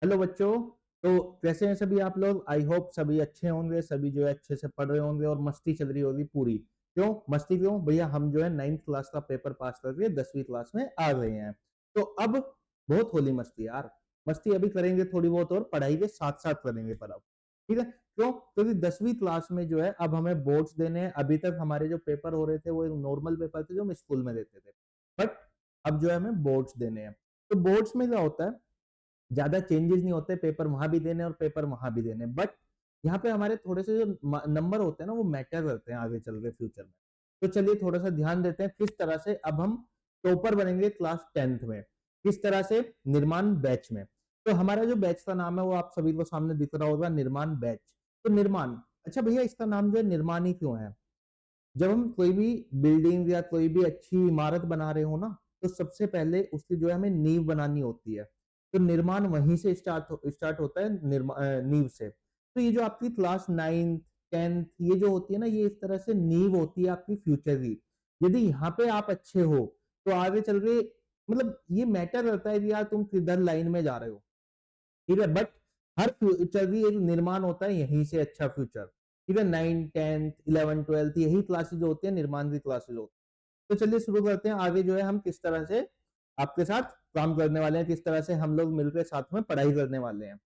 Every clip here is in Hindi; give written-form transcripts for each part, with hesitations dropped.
हेलो बच्चों। तो कैसे हैं सभी आप लोग? आई होप सभी अच्छे होंगे, सभी जो है अच्छे से पढ़ रहे होंगे और मस्ती चल रही होगी पूरी। क्यों मस्ती? क्यों भैया? हम जो है 9th क्लास का पेपर पास करके 10वीं क्लास में आ गए हैं। तो अब बहुत होली मस्ती यार। मस्ती अभी करेंगे थोड़ी बहुत और पढ़ाई के साथ साथ करेंगे, पर अब ठीक है। क्यों? क्योंकि 10वीं क्लास में जो है अब हमें बोर्ड्स देने हैं। अभी तक हमारे जो पेपर हो रहे थे वो एक नॉर्मल पेपर थे जो हम स्कूल में देते थे, बट अब जो है हमें बोर्ड्स देने हैं। तो बोर्ड्स में क्या होता है, ज्यादा चेंजेस नहीं होते, पेपर वहां भी देने और पेपर वहां भी देने, बट यहाँ पे हमारे थोड़े से जो नंबर होते हैं ना वो मैटर करते हैं आगे चल के फ्यूचर में। तो चलिए थोड़ा सा ध्यान देते हैं किस तरह से अब हम टॉपर बनेंगे क्लास 10th में, किस तरह से निर्माण बैच में। तो हमारा जो बैच का नाम है वो आप सभी को सामने दिख रहा होगा, निर्माण बैच। तो निर्माण, अच्छा भैया इसका नाम जो है निर्माण ही क्यों है? जब हम कोई भी बिल्डिंग या कोई भी अच्छी इमारत बना रहे हो ना, तो सबसे पहले उसकी जो है हमें नींव बनानी होती है। तो निर्माण वहीं से स्टार्ट होता है, नींव से। तो ये जो आपकी क्लास 9th 10th ये जो होती है ना, ये इस तरह से नींव होती है आपकी फ्यूचर की। यदि यहाँ पे आप अच्छे हो तो आगे चल के मतलब ये मैटर करता है कि यार तुम किधर लाइन में जा रहे हो, ठीक है। बट हर फ्यूचर की एक निर्माण होता है यहीं से अच्छा फ्यूचर, ठीक है। 9th 10th 11th 12th यही क्लासेज होती है, निर्माण की क्लासेज होती है। तो चलिए शुरू करते हैं। आगे जो है हम किस तरह से आपके साथ काम करने वाले हैं, किस तरह से हम लोग मिलकर साथ में पढ़ाई करने वाले हैं।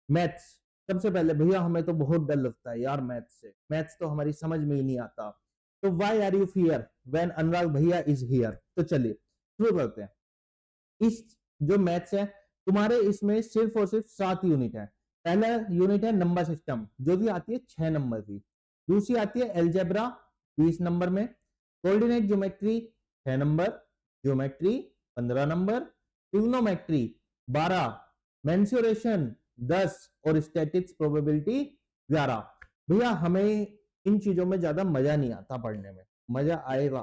मैथ्स, सबसे पहले भैया हमें तो बहुत डर लगता है यार मैथ्स से, मैथ्स तो हमारी समझ में ही नहीं आता। तो why are you fear when Anurag भैया इज हियर। तो चलिए शुरू करते हैं। इस जो मैथ्स है तुम्हारे, इसमें सिर्फ और सिर्फ 7 यूनिट है। पहला यूनिट है नंबर सिस्टम जो कि आती है 6 नंबर की। दूसरी आती है एलजेब्रा 20 नंबर में। Coordinate geometry 6 number, geometry 15 number, trigonometry 12, mensuration 10 और स्टैटिक्स प्रोबेबिलिटी 11। भैया हमें इन चीजों में ज्यादा मजा नहीं आता पढ़ने में, मजा आएगा।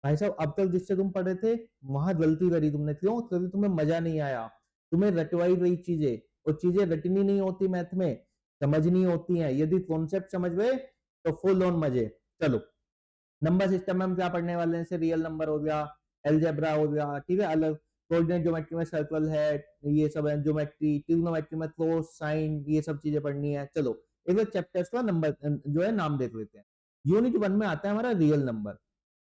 भाई साहब अब तक जिससे तुम पढ़े थे वहां गलती करी तुमने। क्यों? क्योंकि तुम्हें मजा नहीं आया, तुम्हें रटवाई गई चीजें, और चीजें रटनी नहीं होती मैथ में, समझनी होती हैं। यदि कॉन्सेप्ट समझ गए तो फुल ऑन मजे। चलो नंबर सिस्टम में हम क्या पढ़ने वाले हैं, जैसे रियल नंबर हो गया, एलजेब्रा हो गया, ठीक है, अलग। कोऑर्डिनेट ज्योमेट्री में सर्कल है, ये सब है। ज्योमेट्री ट्रिग्नोमेट्री में कोस साइन ये सब चीजें पढ़नी है। चलो एक बार चैप्टर्स का नंबर जो है नाम देख लेते हैं। यूनिट 1 में आता है हमारा रियल नंबर।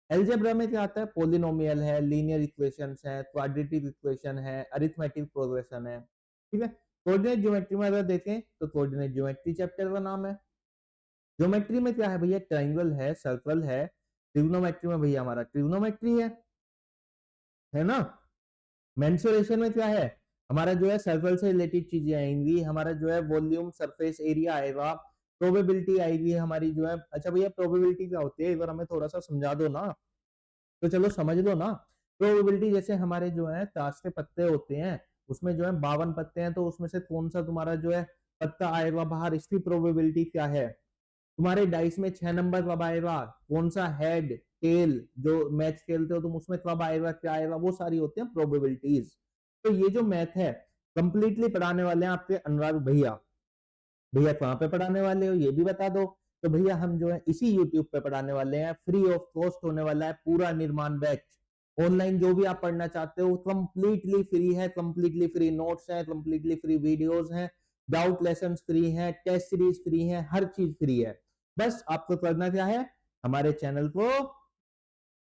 एलजेब्रा में क्या आता है, पोलिनोमियल है, लीनियर इक्वेशंस है, क्वाड्रेटिक इक्वेशन है, अरिथमेटिक प्रोग्रेशन है, ठीक है। कोऑर्डिनेट ज्योमेट्री में अगर देखें तो कोऑर्डिनेट ज्योमेट्री चैप्टर का नाम है। ज्योमेट्री में क्या है भैया, ट्राइंगल है, सर्कल है। ट्रिग्नोमेट्री में भैया हमारा ट्रिग्नोमेट्री है ना। मेंसुरेशन में क्या है, हमारा जो है सर्कल से रिलेटेड चीजें आएंगी, हमारा जो है वॉल्यूम सरफेस एरिया आएगा, प्रोबेबिलिटी आएगी हमारी जो है। अच्छा भैया प्रोबेबिलिटी क्या होती है, एक बार हमें थोड़ा सा समझा दो ना। तो चलो समझ लो ना। प्रोबेबिलिटी जैसे हमारे जो है ताश के पत्ते होते हैं, उसमें जो है 52 पत्ते हैं, तो उसमें से कौन सा तुम्हारा जो है पत्ता आएगा बाहर, इसकी प्रोबेबिलिटी क्या है। तुम्हारे डाइस में 6 नंबर कब आएगा, कौन सा हेड टेल जो मैच खेलते हो तुम उसमें कब आएगा, क्या आएगा, वो सारी होती है प्रोबेबिलिटीज। तो ये जो मैथ है कंप्लीटली पढ़ाने वाले हैं आपके अनुराग भैया। भैया कहाँ पे पढ़ाने वाले हो ये भी बता दो। तो भैया हम जो है इसी यूट्यूब पे पढ़ाने वाले हैं, फ्री ऑफ कॉस्ट होने वाला है पूरा निर्माण बैच। ऑनलाइन जो भी आप पढ़ना चाहते हो कंप्लीटली फ्री है, कंप्लीटली फ्री नोट्स है, कंप्लीटली फ्री वीडियोस हैं, डाउट लेसन फ्री है, टेस्ट सीरीज फ्री है, हर चीज फ्री है। बस आपको करना क्या है, हमारे चैनल को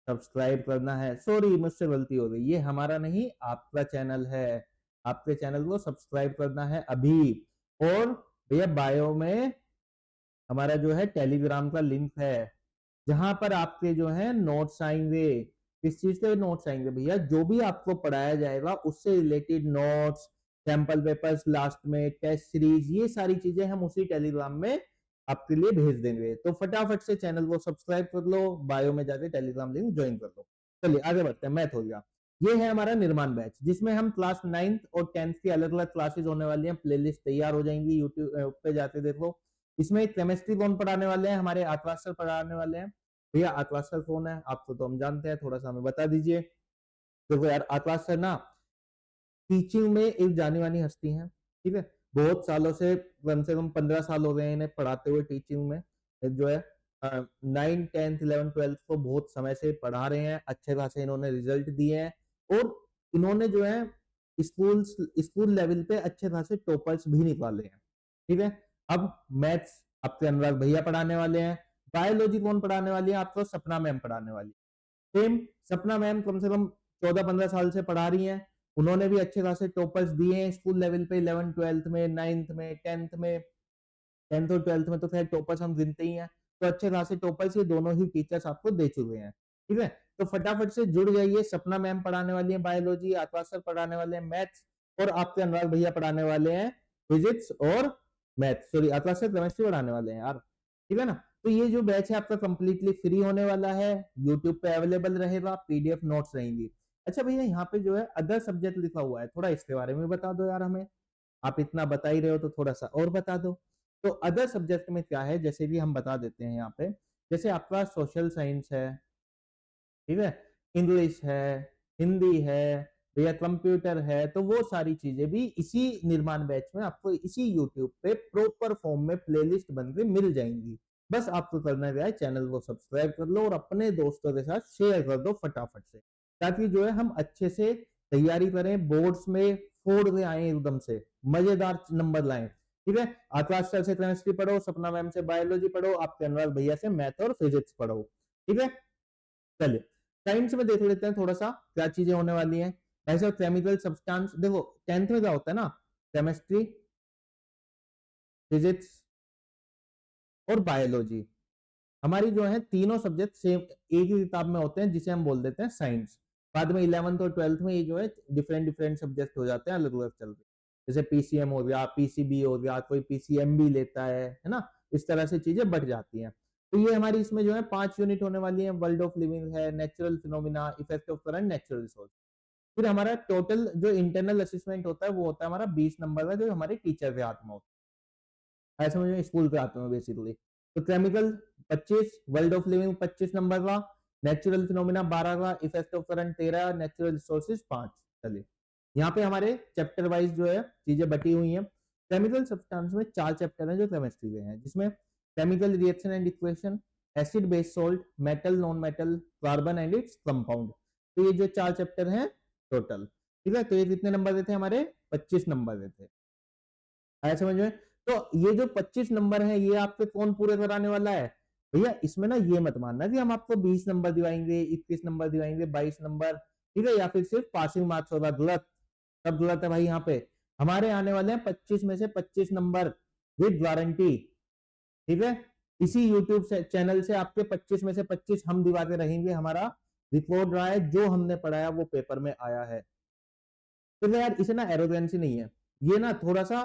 सब्सक्राइब करना है। सॉरी मुझसे गलती हो गई, ये हमारा नहीं आपका चैनल है। आपके चैनल को सब्सक्राइब करना है अभी। और भैया बायो में हमारा जो है टेलीग्राम का लिंक है, जहां पर आपके जो है नोट्स आएंगे। किस चीज के नोट्स आएंगे भैया, जो भी आपको पढ़ाया जाएगा उससे related notes, sample papers, last में टेस्ट सीरीज, ये सारी चीजें हम उसी टेलीग्राम में आपके लिए भेज देंगे। तो फटाफट से चैनल को सब्सक्राइब कर लो, बायो में जाके टेलीग्राम लिंक ज्वाइन कर लो। चलिए आगे बढ़ते हैं, मैथ हो गया। ये है हमारा निर्माण बैच जिसमें हम क्लास 9th और 10th की अलग अलग क्लासेस होने वाली हैं। प्लेलिस्ट तैयार हो जाएंगी, यूट्यूब पे जाके देखो। इसमें केमिस्ट्री कौन पढ़ाने वाले हैं, हमारे आकाश सर पढ़ाने वाले हैं। भैया आकाश सर कौन है, आपको तो हम जानते हैं, थोड़ा सा हमें बता दीजिए। देखो यार आकाश सर ना टीचिंग में एक जानी मानी हस्ती है, ठीक है। बहुत सालों से, कम 15 साल हो गए हैं इन्हें पढ़ाते हुए टीचिंग में। जो है 9th 10th 11th 12th को बहुत समय से पढ़ा रहे हैं, अच्छे खासे इन्होंने रिजल्ट दिए हैं। और इन्होंने जो है स्कूल लेवल पे अच्छे खासे टॉपर्स भी निकाले हैं। ठीक है, अब मैथ्स आपके अनुराग भैया पढ़ाने वाले हैं। बायोलॉजी कौन पढ़ाने वाली है? आपको सपना मैम पढ़ाने वाली है। सेम सपना मैम कम से कम 14-15 साल से पढ़ा रही हैं। उन्होंने भी अच्छे खासे टॉपर्स दिए हैं स्कूल लेवल पे, 11th 12th में, 9th में, 10th में। 10th और 12th में तो खैर टॉपर्स हम गिनते ही हैं। तो अच्छे खासे टॉपर्स ये दोनों ही टीचर्स आपको दे चुके हैं। ठीक है, तो फटाफट से जुड़ जाइए। सपना मैम पढ़ाने वाली है बायोलॉजी, आकाश सर पढ़ाने वाले हैं मैथ्स, और आपके अनुराग भैया पढ़ाने वाले हैं फिजिक्स और मैथ्स। सॉरी, आकाश सर केमिस्ट्री पढ़ाने वाले हैं यार। ठीक है ना, तो ये जो बैच है आपका कंप्लीटली फ्री होने वाला है, यूट्यूब पे अवेलेबल रहेगा, पीडीएफ नोट्स रहेंगी। अच्छा भैया, यहाँ पे जो है अदर सब्जेक्ट लिखा हुआ है, थोड़ा इसके बारे में बता दो यार हमें। आप इतना बता ही रहे हो तो थोड़ा सा और बता दो। तो अदर सब्जेक्ट में क्या है, जैसे कि हम बता देते हैं यहाँ पे। जैसे आपका सोशल साइंस है, ठीक है, इंग्लिश है, हिंदी है, भैया कंप्यूटर है, तो वो सारी चीजें भी इसी निर्माण बैच में आपको इसी यूट्यूब पे प्रॉपर फॉर्म में प्लेलिस्ट बन के मिल जाएंगी। बस आपको करना क्या है, चैनल को सब्सक्राइब कर लो और अपने दोस्तों के साथ शेयर कर दो फटाफट से, ताकि जो है हम अच्छे से तैयारी करें, बोर्ड्स में फोड़ के आए, एकदम से मजेदार नंबर लाएं। ठीक है, आकाश सर से केमिस्ट्री पढ़ो, सपना मैम से बायोलॉजी पढ़ो, आपके अनुराग भैया से मैथ और फिजिक्स पढ़ो। ठीक है, चलिए साइंस में देख लेते हैं थोड़ा सा क्या चीजें होने वाली हैं। भाई साहब, केमिकल सब्सटेंस देखो, 10th में क्या होता है ना, केमिस्ट्री, फिजिक्स और बायोलॉजी, हमारी जो है तीनों सब्जेक्ट सेम एक ही किताब में होते हैं, जिसे हम बोल देते हैं साइंस। बाद में 11th और 12th में ये जो है डिफरेंट डिफरेंट सब्जेक्ट हो जाते हैं, अलग अलग चल के। जैसे पीसीएम हो गया, पीसीबी हो गया, कोई पीसीएम भी लेता है ना, इस तरह से चीजें बढ़ जाती हैं। तो ये हमारी इसमें जो है 5 यूनिट होने वाली है। वर्ल्ड ऑफ लिविंग है, natural phenomena, effect of current, natural resource. फिर हमारा टोटल जो इंटरनल असेसमेंट होता है वो होता है हमारा 20 नंबर का, जो हमारे टीचर के हाथ में होता है, ऐसे मुझे स्कूल के हाथ में बेसिकली। तो chemical 25, world of living 25 number का, नेचुरल फिनोमिना 12 का, effect of current 13, natural resources 5। चलिए, यहाँ पे हमारे चैप्टर वाइज जो है चीजें बटी हुई हैं। केमिकल सब्सटेंस में 4 चैप्टर हैं जो केमिस्ट्री के हैं, जिसमें chemical reaction and equation, acid base salt, metal non metal, carbon and its compound. तो ये जो 4 चैप्टर हैं टोटल। ठीक है, तो ये कितने नंबर देते हैं हमारे? 25 नंबर देते हैं। आया समझ में? तो ये जो 25 नंबर है, ये आपके कौन पूरे कराने वाला है? भैया इसमें ना ये मत मानना कि हम आपको 20 नंबर दिवाएंगे, 21 नंबर दिवाएंगे, 22 नंबर, ठीक है, या फिर सिर्फ पासिंग मार्क्स होगा। गलत, सब गलत है भाई। यहाँ पे हमारे आने वाले हैं 25 में से 25 नंबर विद गारंटी। ठीक है, इसी यूट्यूब से चैनल से आपके 25 में से 25 हम दिवाते रहेंगे। हमारा रिकॉर्ड रहा है, जो हमने पढ़ाया वो पेपर में आया है। तो यार इसे ना एरोगेंसी नहीं है, ये ना थोड़ा सा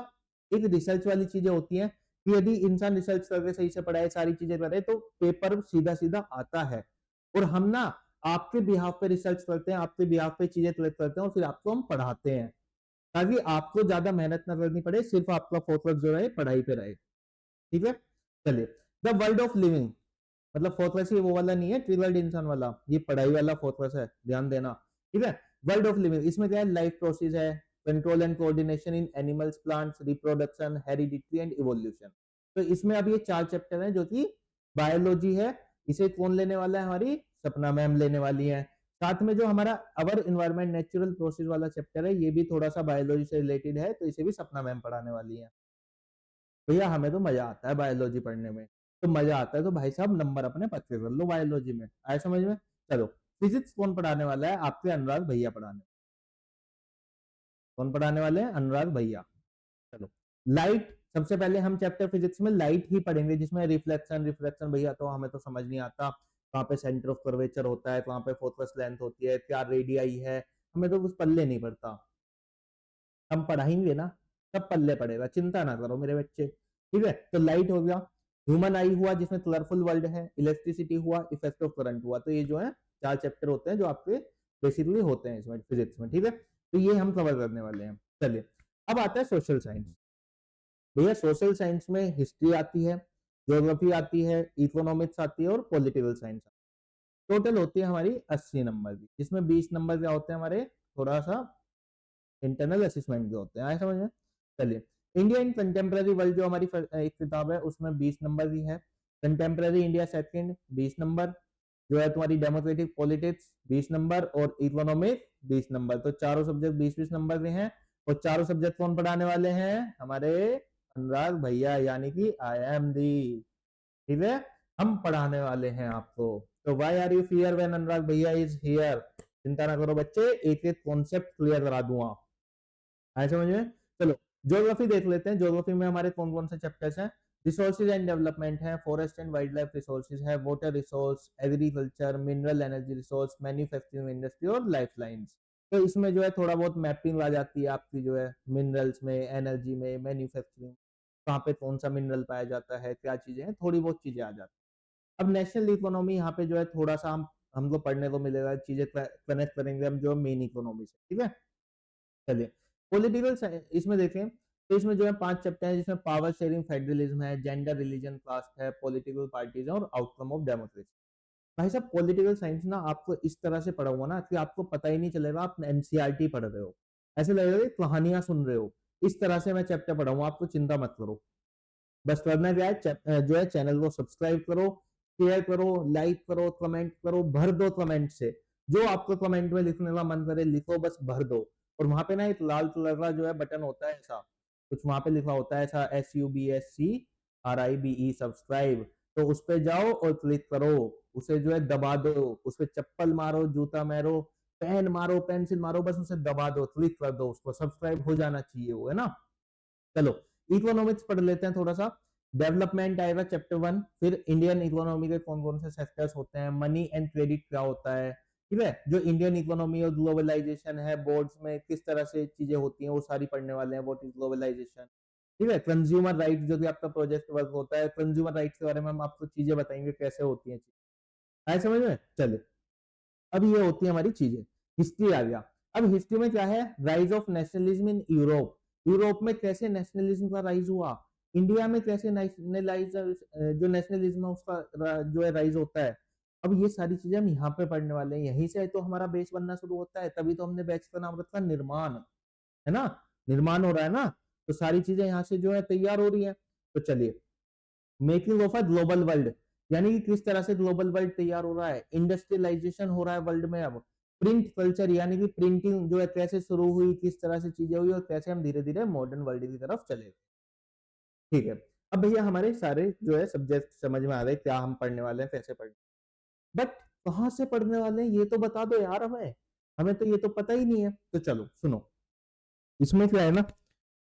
एक रिसर्च वाली चीजें होती हैं कि यदि इंसान रिसर्च करके सही से पढ़ाए, सारी चीजें करे, तो पेपर सीधा सीधा आता है। और हम ना आपके बिहाफ पे रिसर्च करते हैं, आपके बिहाफ पे चीजें कलेक्ट करते हैं और फिर आपको हम पढ़ाते हैं, ताकि आपको ज्यादा मेहनत ना करनी पड़े, सिर्फ आपका फोकस जो है पढ़ाई पे रहे। ठीक है, चलिए, द वर्ल्ड ऑफ लिविंग, मतलब फोकस ही वो वाला नहीं है ट्रिगर्ड इंसान वाला, ये पढ़ाई वाला फोकस है, ध्यान देना। ठीक है, वर्ल्ड ऑफ लिविंग, इसमें क्या है? लाइफ प्रोसेस है, control and coordination in animals, plants, reproduction, heredity and evolution. तो इसमें अब ये 4 चैप्टर हैं, जो कि बायोलॉजी है। इसे कौन लेने वाला है? हमारी सपना मैम लेने वाली है। साथ में जो हमारा अवर इन्वायरमेंट नेचुरल प्रोसेस वाला चैप्टर है, ये भी थोड़ा सा बायोलॉजी से रिलेटेड है, तो इसे भी सपना मैम पढ़ाने वाली है। भैया हमें तो मजा आता है बायोलॉजी पढ़ने में, तो मजा आता है तो भाई साहब नंबर अपने पक्के कर लो बायोलॉजी में। आए समझ में? चलो, फिजिक्स कौन पढ़ाने वाला है? आपके अनुराग भैया पढ़ाने। कौन पढ़ाने वाले हैं? अनुराग भैया। चलो, लाइट, सबसे पहले हम चैप्टर फिजिक्स में लाइट ही पढ़ेंगे, जिसमें रिफ्लेक्शन, रिफ्लेक्शन भैया तो हमें तो समझ नहीं आता, कहाँ पे सेंटर ऑफ कर्वेचर होता है, कहाँ पे फोकस लेंथ होती है, क्या रेडियाई है, हमें तो कुछ पल्ले नहीं पड़ता। हम पढ़ाएंगे ना, सब पल्ले पड़ेगा, चिंता ना करो मेरे बच्चे। ठीक है, तो लाइट हो गया, ह्यूमन आई हुआ जिसमें कलरफुल वर्ल्ड है, इलेक्ट्रिसिटी हुआ, इफेक्ट ऑफ करंट हुआ। तो ये जो है 4 चैप्टर होते हैं जो आपके बेसिकली होते हैं इसमें फिजिक्स में। ठीक है, तो ये हम कवर करने वाले हैं। चलिए, अब आता है सोशल साइंस। भैया सोशल साइंस में हिस्ट्री आती है, ज्योग्राफी आती है, इकोनॉमिक्स आती है और पॉलिटिकल साइंस। टोटल होती है हमारी 80 नंबर की, जिसमें 20 नंबर क्या होते हैं हमारे, थोड़ा सा इंटरनल असेसमेंट के होते हैं। आए समझ में? चलिए, इंडिया इन कंटेम्प्रेरी वर्ल्ड जो हमारी एक किताब है, उसमें 20 नंबर की है। कंटेम्प्रेरी इंडिया सेकंड 20 नंबर, जो है तुम्हारी डेमोक्रेटिक पॉलिटिक्स 20 नंबर और इकोनॉमिक 20 नंबर। तो चारों सब्जेक्ट 20-20 नंबर के हैं। और चारों सब्जेक्ट कौन पढ़ाने वाले हैं? हमारे अनुराग भैया, यानी कि आई एम दी। ठीक है, हम पढ़ाने वाले हैं आपको। तो why are you fear when Anurag भैया इज हियर? चिंता ना करो बच्चे, एक एक कॉन्सेप्ट क्लियर करा दूंगा। आए समझ में? चलो ज्योग्राफी देख लेते हैं। ज्योग्राफी में हमारे कौन कौन से चैप्टर्स हैं? रिसोर्सेज एंड डेवलपमेंट है, forest and wild life resources है, water resource, agriculture, mineral energy resource, manufacturing industry और लाइफ लाइन्स। तो इसमें जो है थोड़ा बहुत मैपिंग आ जाती है आपकी, जो है मिनरल्स में, एनर्जी में, मैन्युफैक्चरिंग, कहाँ पे कौन सा मिनरल पाया जाता है, क्या चीजें हैं, थोड़ी बहुत चीजें आ जाती है। अब नेशनल इकोनॉमी यहाँ पे जो है थोड़ा सा हमको पढ़ने को मिलेगा, चीजें कनेक्ट करेंगे हम जो मेन इकोनॉमी से। ठीक है, चलिए पॉलिटिकल इसमें देखें तो इसमें जो है 5 चैप्टर है, जिसमें पावर शेयरिंग, फेडरलिज्म है, जेंडर, रिलीजन, कास्ट है, पॉलिटिकल पार्टीज है और आउटकम ऑफ डेमोक्रेसी। भाई साहब पॉलिटिकल साइंस ना आपको इस तरह से पढ़ाऊंगा ना कि आपको पता ही नहीं चलेगा आप एनसीईआरटी पढ़ रहे हो, ऐसे लगेगा कि कहानियां सुन रहे हो। इस तरह से मैं चैप्टर पढ़ाऊंगा आपको, चिंता मत करो। बस करना क्या है, जो है चैनल को सब्सक्राइब करो, शेयर करो, लाइक करो, कमेंट करो, भर दो कमेंट से। जो आपको कमेंट में लिखने का मन करे लिखो, बस भर दो। और वहां पे ना एक लाल कलर का जो है बटन होता है, ऐसा कुछ वहां पे लिखा होता है, ऐसा SUBSCRIBE सब्सक्राइब। तो उस पे जाओ और क्लिक करो, उसे जो है दबा दो, उस पे चप्पल मारो, जूता मारो, पेन मारो, पेंसिल मारो, बस उसे दबा दो, क्लिक कर दो, उसको सब्सक्राइब हो जाना चाहिए वो, है ना। चलो इकोनॉमिक्स पढ़ लेते हैं थोड़ा सा। डेवलपमेंट आएगा चैप्टर 1, फिर इंडियन इकोनॉमी के कौन कौन से सेक्टर्स होते हैं, मनी एंड क्रेडिट क्या होता है, ठीक है, जो इंडियन इकोनॉमी और ग्लोबलाइजेशन है, बोर्ड्स में किस तरह से चीजें होती हैं वो सारी पढ़ने वाले हैं, व्हाट इज ग्लोबलाइजेशन। ठीक है, कंज्यूमर राइट जो भी आपका प्रोजेक्ट वर्क होता है, कंज्यूमर राइट्स के बारे में हम आपको चीजें बताएंगे कैसे होती हैं। आए समझ में? चलिए अब ये होती है हमारी चीजें। हिस्ट्री आ गया। अब हिस्ट्री में क्या है? Rise of nationalism in Europe. Europe में कैसे नेशनलिज्म का राइज हुआ, इंडिया में कैसे नेशनलाइज जो नेशनलिज्म है उसका जो है राइज होता है। अब ये सारी चीजें हम यहाँ पे पढ़ने वाले हैं, यहीं से तो हमारा बेस बनना शुरू होता है, तभी तो हमने बैच का नाम रखा निर्माण, है ना। निर्माण हो रहा है ना, तो सारी चीजें यहाँ से जो है तैयार हो रही है। तो चलिए, making of a global world, यानी कि किस तरह से ग्लोबल वर्ल्ड तैयार हो रहा है, इंडस्ट्रियलाइजेशन हो रहा है वर्ल्ड में। अब प्रिंट कल्चर, यानी कि प्रिंटिंग जो है कैसे शुरू हुई, किस तरह से चीजें हुई और कैसे हम धीरे धीरे मॉडर्न वर्ल्ड की तरफ चले। ठीक है, अब भैया हमारे सारे जो है सब्जेक्ट समझ में आ गए, क्या हम पढ़ने वाले हैं, कैसे पढ़ने, बट कहाँ से पढ़ने वाले हैं ये तो बता दो यार हमें, हमें तो ये तो पता ही नहीं है। तो चलो सुनो, इसमें क्या है ना,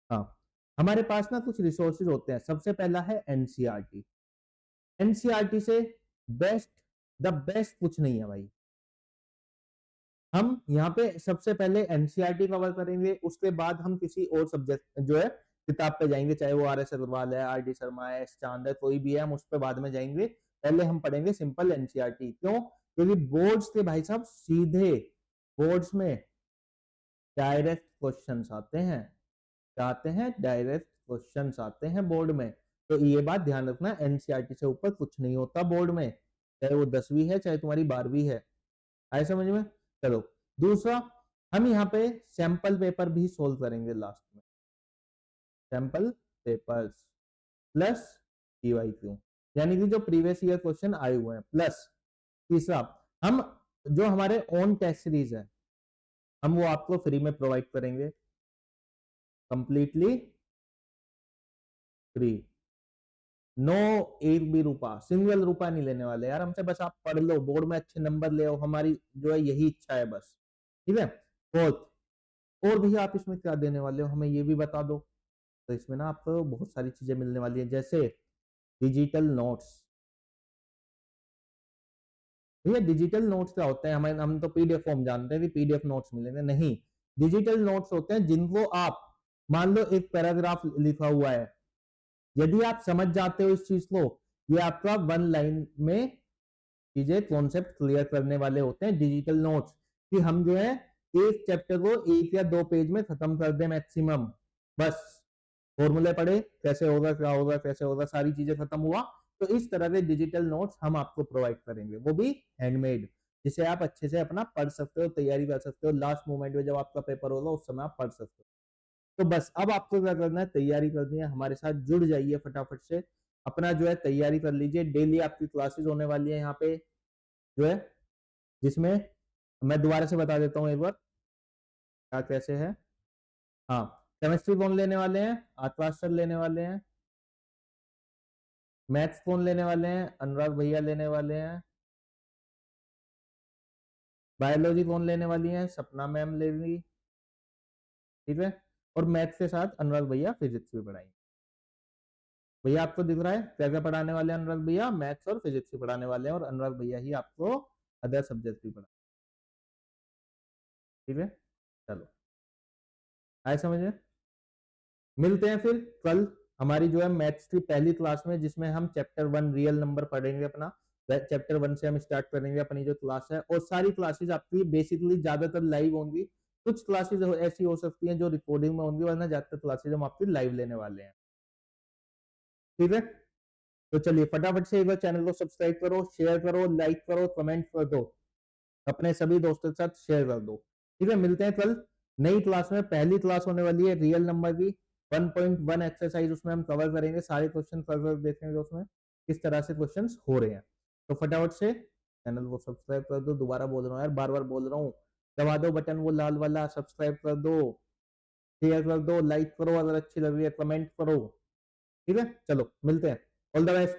हाँ, हमारे पास ना कुछ रिसोर्सेज होते हैं। सबसे पहला है एनसीईआरटी। एनसीईआरटी से बेस्ट, द बेस्ट कुछ नहीं है भाई। हम यहाँ पे सबसे पहले एनसीईआरटी कवर करेंगे, उसके बाद हम किसी और सब्जेक्ट जो है किताब पे जाएंगे, चाहे वो RS अग्रवाल है, RD शर्मा है, S चांद है, कोई भी है, हम उस पर बाद में जाएंगे। पहले हम पढ़ेंगे सिंपल एनसीईआरटी। क्यों? क्योंकि बोर्ड्स के भाई साहब सीधे बोर्ड्स में डायरेक्ट क्वेश्चंस आते हैं, चाहते हैं डायरेक्ट क्वेश्चंस आते हैं बोर्ड में। तो ये बात ध्यान रखना, एनसीईआरटी से ऊपर कुछ नहीं होता बोर्ड में, चाहे वो 10वीं है चाहे तुम्हारी 12वीं है। आए समझ में? चलो दूसरा, हम यहाँ पे सैंपल पेपर भी सोल्व करेंगे लास्ट में, सैंपल पेपर्स प्लस PYQ, यानी कि जो प्रीवियस ईयर क्वेश्चन आए हुए हैं प्लस। तीसरा, हम जो हमारे ओन टेस्ट सीरीज है हम वो आपको फ्री में प्रोवाइड करेंगे, कंप्लीटली फ्री। नो एक भी रुपया, सिंगल रुपया नहीं लेने वाले यार हमसे, बस आप पढ़ लो, बोर्ड में अच्छे नंबर ले आओ, हमारी जो है यही इच्छा है बस। ठीक है, फोर्थ, और भैया आप इसमें क्या देने वाले हो हमें ये भी बता दो। तो इसमें ना आपको बहुत सारी चीजें मिलने वाली है, जैसे डिजिटल नोट्स। भैया डिजिटल नोट्स क्या होते हैं, हमें हम तो PDF फॉर्म जानते हैं कि PDF नोट्स मिलेंगे, नहीं। डिजिटल नोट्स होते हैं जिनको आप, मान लो एक पैराग्राफ लिखा हुआ है, यदि आप समझ जाते हो इस चीज को, ये आपका 1 लाइन में चीजें कॉन्सेप्ट क्लियर करने वाले होते हैं डिजिटल नोट्स। कि हम जो है एक चैप्टर को 1 या 2 पेज में खत्म कर दे मैक्सिमम, बस फॉर्मूले पढ़े, कैसे होगा, क्या होगा, कैसे होगा, सारी चीजें खत्म हुआ। तो इस तरह के डिजिटल नोट्स हम आपको प्रोवाइड करेंगे, वो भी हैंडमेड, जिसे आप अच्छे से अपना पढ़ सकते हो, तैयारी कर सकते हो, लास्ट मोमेंट में जब आपका पेपर होगा उस समय आप पढ़ सकते हो। तो बस अब आपको क्या करना है, तैयारी करनी है, हमारे साथ जुड़ जाइए फटाफट से, अपना जो है तैयारी कर लीजिए। डेली आपकी क्लासेस होने वाली है यहाँ पे, जो है, जिसमें मैं दोबारा से बता देता हूँ एक बार क्या कैसे है। हाँ, केमिस्ट्री कौन लेने वाले हैं? आकाश सर लेने वाले हैं। मैथ्स कौन लेने वाले हैं? अनुराग भैया लेने वाले हैं। बायोलॉजी कौन लेने वाली है? सपना मैम लेंगी। ठीक है, और मैथ्स के साथ अनुराग भैया फिजिक्स भी पढ़ाएंगे। भैया आपको दिख रहा है क्या क्या पढ़ाने वाले हैं अनुराग भैया? मैथ्स और फिजिक्स भी पढ़ाने वाले हैं, और अनुराग भैया ही आपको अदर सब्जेक्ट भी पढ़ा। ठीक है, चलो आए समझ में। मिलते हैं फिर कल हमारी जो है मैथ्स की पहली क्लास में, जिसमें हम चैप्टर 1 रियल नंबर पढ़ेंगे अपना। चैप्टर 1 से हम स्टार्ट करेंगे अपनी जो क्लास है, और सारी क्लासेस आपकी बेसिकली ज्यादातर लाइव होंगी। कुछ क्लासेस ऐसी हो सकती हैं जो रिकॉर्डिंग में होंगी, वरना ज्यादातर क्लासेस हम आपकी लाइव लेने वाले हैं। ठीक है, तो चलिए फटाफट से एक बार चैनल को सब्सक्राइब करो, शेयर करो, लाइक करो, कमेंट कर दो, अपने सभी दोस्तों के साथ शेयर कर दो। ठीक है, मिलते हैं कल नई क्लास में। पहली क्लास होने वाली है रियल नंबर की 1.1 एक्सरसाइज, उसमें हम कवर करेंगे सारे क्वेश्चन, कवर देखेंगे उसमें किस तरह से क्वेश्चन हो रहे हैं। तो फटाफट से चैनल को सब्सक्राइब कर दो, दोबारा बोल रहा हूँ यार, बार बार बोल रहा हूँ। दबा दो बटन वो लाल वाला, सब्सक्राइब कर दो, शेयर कर दो, लाइक करो, अगर अच्छी लग रही है कमेंट करो। ठीक है, चलो मिलते हैं, ऑल द बेस्ट।